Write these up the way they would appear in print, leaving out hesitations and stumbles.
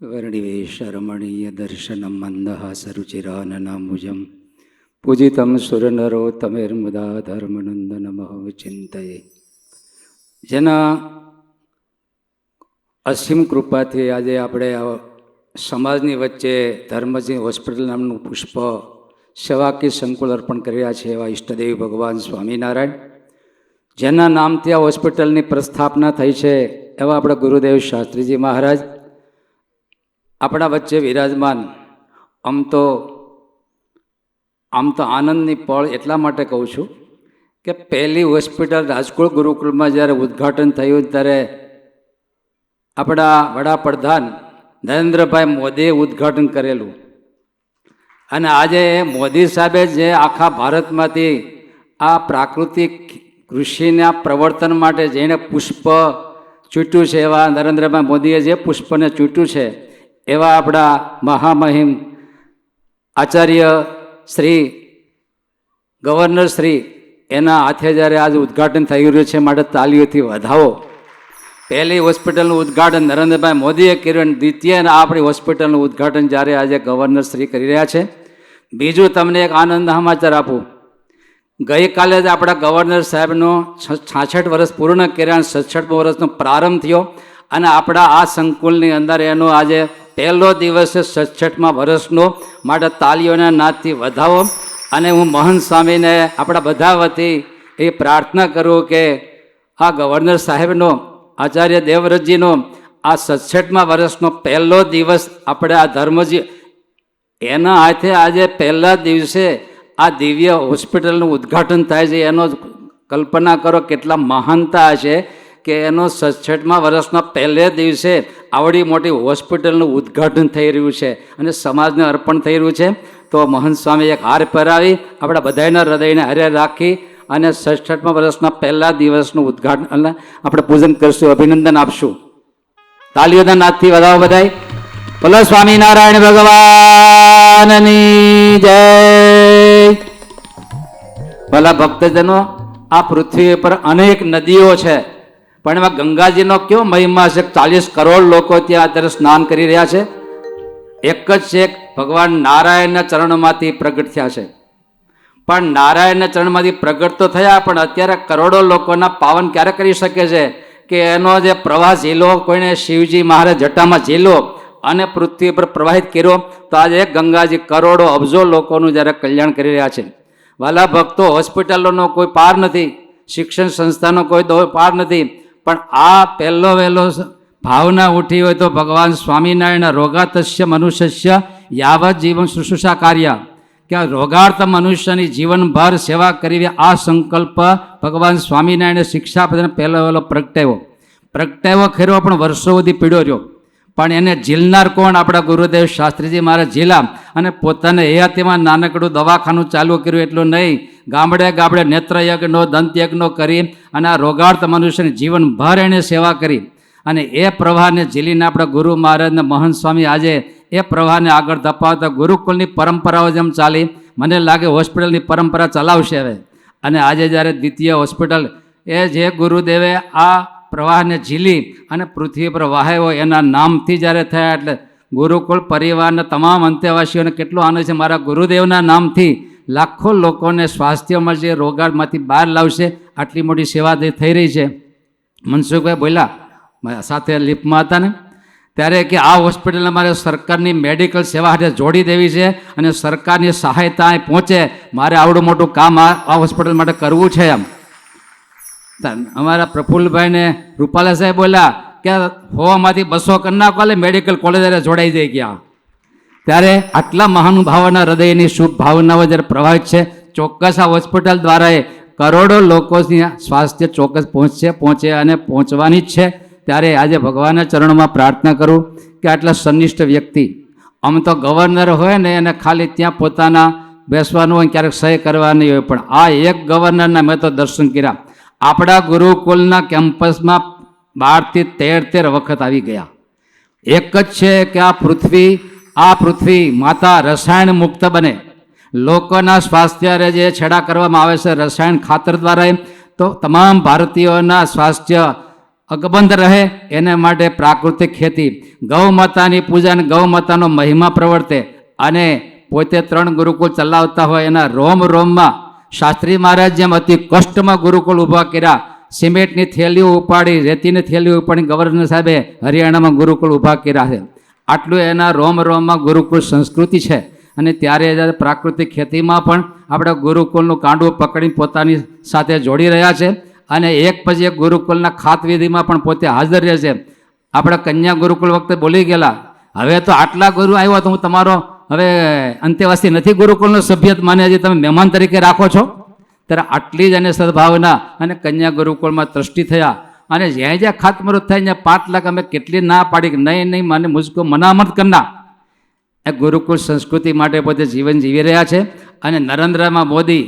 वर्णिवेशरमणीयदर्शनं मन्दहासरुचिराननाम्बुजं पूजितं सुरनरोत्तमेर्मुदा धर्मनन्दनमहं चिन्तये। જેના અસીમ કૃપાથી આજે આપણે સમાજની વચ્ચે ધર્મજી હોસ્પિટલ નામનું પુષ્પ સેવાકી સંકુલ અર્પણ કરી રહ્યા છે એવા ઈષ્ટદેવી ભગવાન સ્વામિનારાયણ, જેના નામથી આ હોસ્પિટલની પ્રસ્થાપના થઈ છે એવા આપણા ગુરુદેવ શાસ્ત્રીજી મહારાજ આપણા વચ્ચે વિરાજમાન. આમ તો આનંદની પળ એટલા માટે કહું છું કે પહેલી હોસ્પિટલ રાજકોટ ગુરુકુળમાં જ્યારે ઉદ્ઘાટન થયું ત્યારે આપણા વડાપ્રધાન નરેન્દ્રભાઈ મોદીએ ઉદ્ઘાટન કરેલું. અને આજે મોદી સાહેબે જે આખા ભારતમાંથી આ પ્રાકૃતિક કૃષિના પ્રવર્તન માટે જેણે પુષ્પ ચૂંટ્યું છે એવા નરેન્દ્રભાઈ મોદીએ જે પુષ્પને ચૂંટ્યું છે એવા આપણા મહામહિમ આચાર્ય શ્રી ગવર્નર શ્રી એના હાથે જ્યારે આજે ઉદ્ઘાટન થઈ રહ્યું છે માટે તાલીઓથી વધાવો. પહેલી હોસ્પિટલનું ઉદ્ઘાટન નરેન્દ્રભાઈ મોદીએ કર્યું અને દ્વિતીય આપણી હોસ્પિટલનું ઉદ્ઘાટન જ્યારે આજે ગવર્નર શ્રી કરી રહ્યા છે. બીજું તમને એક આનંદ સમાચાર આપું. ગઈકાલે જ આપણા ગવર્નર સાહેબનો 66 વર્ષ પૂર્ણ કર્યા, 67મો વર્ષનો પ્રારંભ થયો અને આપણા આ સંકુલની અંદર એનો આજે પહેલો દિવસ છે 67મા વર્ષનો, માટે તાલીઓના નાદથી વધાવો. અને હું મહંત સ્વામીને આપણા બધા વતી એ પ્રાર્થના કરું કે આ ગવર્નર સાહેબનો, આચાર્ય દેવવ્રતજીનો આ 67મા વર્ષનો પહેલો દિવસ આપણે આ ધર્મજી એના હાથે આજે પહેલા દિવસે આ દિવ્ય હોસ્પિટલનું ઉદ્ઘાટન થાય છે. એનો કલ્પના કરો કેટલા મહાનતા છે કે એનો 67મા વર્ષના પહેલે દિવસે આવડી મોટી હોસ્પિટલનું ઉદ્ઘાટન થઈ રહ્યું છે અને સમાજને અર્પણ થઈ રહ્યું છે. તો મહંત સ્વામી એક હાર પહેરાવી આપણા બધાના હૃદયને હારે રાખી અને 67મા વર્ષના પહેલા દિવસનું ઉદ્ઘાટન આપણે પૂજન કરશું, અભિનંદન આપશું. તાલીઓના નાદથી વધાવો બધાય. બોલો સ્વામિનારાયણ ભગવાનની જય. ભલા ભક્તજનો, આ પૃથ્વી પર અનેક નદીઓ છે પણ એમાં ગંગાજીનો કેવો મહિમા છે. 40 કરોડ લોકો ત્યાં અત્યારે સ્નાન કરી રહ્યા છે. એક જ છે, ભગવાન નારાયણના ચરણોમાંથી પ્રગટ થયા છે. પણ નારાયણના ચરણમાંથી પ્રગટ તો થયા, પણ અત્યારે કરોડો લોકોના પાવન ક્યારે કરી શકે છે કે એનો જે પ્રવાહ ઝીલો કોઈને શિવજી મહારાજ જટામાં ઝીલો અને પૃથ્વી પર પ્રવાહિત કર્યો. તો આજે ગંગાજી કરોડો અબજો લોકોનું જ્યારે કલ્યાણ કરી રહ્યા છે. વાલા ભક્તો, હોસ્પિટલોનો કોઈ પાર નથી, શિક્ષણ સંસ્થાનો કોઈ પાર નથી, પણ આ પહેલો વહેલો ભાવના ઉઠી હોય તો ભગવાન સ્વામિનારાયણ રોગાતસ્ય મનુષ્ય યાવત જીવન શુશ્રૂષા કાર્ય, કે આ રોગાર્થ મનુષ્યની જીવનભર સેવા કરવી, આ સંકલ્પ ભગવાન સ્વામિનારાયણે શિક્ષા આપીને પહેલો વહેલો પ્રગટાવ્યો ખરો, પણ વર્ષો સુધી પીડ્યો રહ્યો. પણ એને ઝીલનાર કોણ? આપણા ગુરુદેવ શાસ્ત્રીજી મહારાજ ઝીલા અને પોતાને હયાતીમાં નાનકડું દવાખાનું ચાલુ કર્યું. એટલું નહીં, ગામડે ગામડે નેત્રયજ્ઞનો દંતયજ્ઞનો કરી અને આ રોગાર્થ મનુષ્યની જીવનભર એણે સેવા કરી. અને એ પ્રવાહને ઝીલીને આપણા ગુરુ મહારાજને મહંત સ્વામી આજે એ પ્રવાહને આગળ ધપાવતા ગુરુકુલની પરંપરાઓ જેમ ચાલી, મને લાગે હોસ્પિટલની પરંપરા ચલાવશે હવે. અને આજે જ્યારે દ્વિતીય હોસ્પિટલ એ જે ગુરુદેવે આ પ્રવાહને ઝીલી અને પૃથ્વી પર વહાવ્યો એના નામથી જ્યારે થયા, એટલે ગુરુકુળ પરિવારના તમામ અંતેવાસીઓને કેટલો આનંદ છે. મારા ગુરુદેવના નામથી લાખો લોકોને સ્વાસ્થ્ય મળશે, રોગાળમાંથી બહાર લાવશે. આટલી મોટી સેવા થઈ રહી છે. મનસુખભાઈ બોલ્યા સાથે લિફ્ટમાં હતા ને ત્યારે કે આ હોસ્પિટલને મારે સરકારની મેડિકલ સેવા સાથે જોડી દેવી છે અને સરકારની સહાયતા અહીં પહોંચે, મારે આવડું મોટું કામ આ હોસ્પિટલ માટે કરવું છે. એમ અમારા પ્રફુલ્લભાઈને રૂપાલા સાહેબ બોલ્યા કે 100માંથી 200 કરી નાખો, મેડિકલ કોલેજ જોડાઈ જાય ગયા. ત્યારે આટલા મહાનુભાવોના હૃદયની શુભ ભાવનાઓ જ્યારે પ્રવાહિત છે, ચોક્કસ આ હોસ્પિટલ દ્વારા કરોડો લોકોની સ્વાસ્થ્ય ચોક્કસ પહોંચે અને પહોંચવાની જ છે. ત્યારે આજે ભગવાનના ચરણોમાં પ્રાર્થના કરું કે આટલા સનિષ્ઠ વ્યક્તિ, આમ તો ગવર્નર હોય ને એને ખાલી ત્યાં પોતાના બેસવાનું હોય, ક્યારેક સહી કરવાની હોય, પણ આ એક ગવર્નરના મેં તો દર્શન કર્યા. આપણા ગુરુકુલના કેમ્પસમાં 12 થી 13 વખત આવી ગયા. એક જ છે કે આ પૃથ્વી માતા રસાયણ મુક્ત બને, લોકોના સ્વાસ્થ્ય જે છેડા કરવામાં આવે છે રસાયણ ખાતર દ્વારા, તો તમામ ભારતીયોના સ્વાસ્થ્ય અકબંધ રહે એના માટે પ્રાકૃતિક ખેતી, ગૌ માતાની પૂજા અને ગૌ માતાનો મહિમા પ્રવર્તે, અને પોતે 3 ગુરુકુળ ચલાવતા હોય એના રોમ રોમમાં શાસ્ત્રી મહારાજ જેમ અતિ કષ્ટમાં ગુરુકુળ ઊભા કર્યા, સિમેન્ટની થેલીઓ ઉપાડી, રેતીની થેલીઓ ઉપાડી ગવર્નર સાહેબે હરિયાણામાં ગુરુકુળ ઊભા કર્યા છે. આટલું એના રોમ રોમમાં ગુરુકુળ સંસ્કૃતિ છે. અને ત્યારે જ્યારે પ્રાકૃતિક ખેતીમાં પણ આપણે ગુરુકુળનું કાંડું પકડી પોતાની સાથે જોડી રહ્યા છે. અને એક પછી એક ગુરુકુળના ખાતવિધિમાં પણ પોતે હાજર રહે છે. આપણે કન્યા ગુરુકુળ વખતે બોલી ગયેલા, હવે તો આટલા ગુરુ આવ્યો તો હું તમારો હવે અંતેવાસી નથી ગુરુકુળનો સભ્ય માને હજી તમે મહેમાન તરીકે રાખો છો. ત્યારે આટલી જ એને સદભાવના અને કન્યા ગુરુકુળમાં ટ્રસ્ટી થયા. અને જ્યાં જ્યાં ખાતમુહૂર્ત થાય ત્યાં 5 લાખ અમે કેટલી ના પાડી કે નહીં નહીં મને મુझको મનામત કરના. એ ગુરુકુળ સંસ્કૃતિ માટે પોતે જીવન જીવી રહ્યા છે. અને નરેન્દ્રમાં મોદી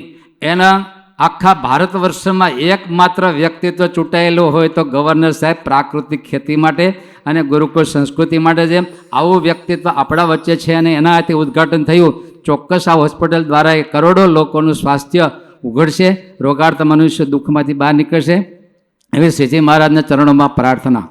એના આખા ભારત વર્ષમાં એકમાત્ર વ્યક્તિત્વ ચૂંટાયેલું હોય તો ગવર્નર સાહેબ પ્રાકૃતિક ખેતી માટે અને ગુરુકુળ સંસ્કૃતિ માટે છે. આવું વ્યક્તિત્વ આપણા વચ્ચે છે અને એના હાથે ઉદ્ઘાટન થયું. ચોક્કસ આ હોસ્પિટલ દ્વારા એ કરોડો લોકોનું સ્વાસ્થ્ય ઉઘડશે, રોગાડતા મનુષ્ય દુઃખમાંથી બહાર નીકળશે એવી શ્રીજી મહારાજના ચરણોમાં પ્રાર્થના.